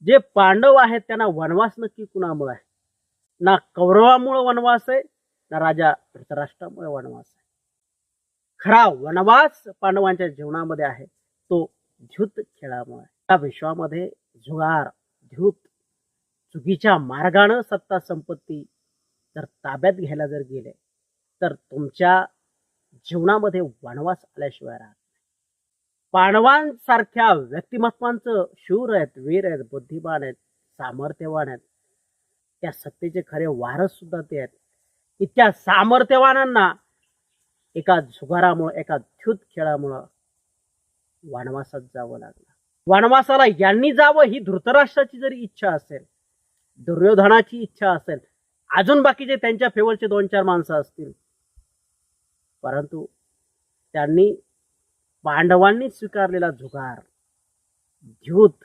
जे पांडव आहेत त्यांना वनवास नक्की कुणामुळे आहे? ना कौरवामुळे वनवास आहे, ना राजा धृतराष्ट्रामुळे वनवास आहे. खरा वनवास पांडवांच्या जीवनामध्ये आहे तो द्यूत खेळामुळे. या विश्वामध्ये जुगार, द्यूत, चुकीच्या मार्गाने सत्ता संपत्ती जर ताब्यात घ्यायला जर गेले तर तुमच्या जीवनामध्ये वनवास आल्याशिवाय राहत नाही. पांडवांसारख्या व्यक्तिमत्वांचं शूर आहेत, वीर आहेत, बुद्धिमान आहेत, सामर्थ्यवान आहेत. त्या सत्तेचे खरे वारस सुद्धा ते आहेत. इतक्या सामर्थ्यवानांना एका जुगारामुळे, एका द्यूत खेळामुळे वनवासात जावं लागलं. वनवासाला यांनी जावं ही धृतराष्ट्राची जरी इच्छा असेल, दुर्योधनाची इच्छा असेल, अजून बाकीचे त्यांच्या फेवरचे 2-4 माणसं असतील, परंतु त्यांनी पांडवांनी स्वीकारलेला जुगार, द्यूत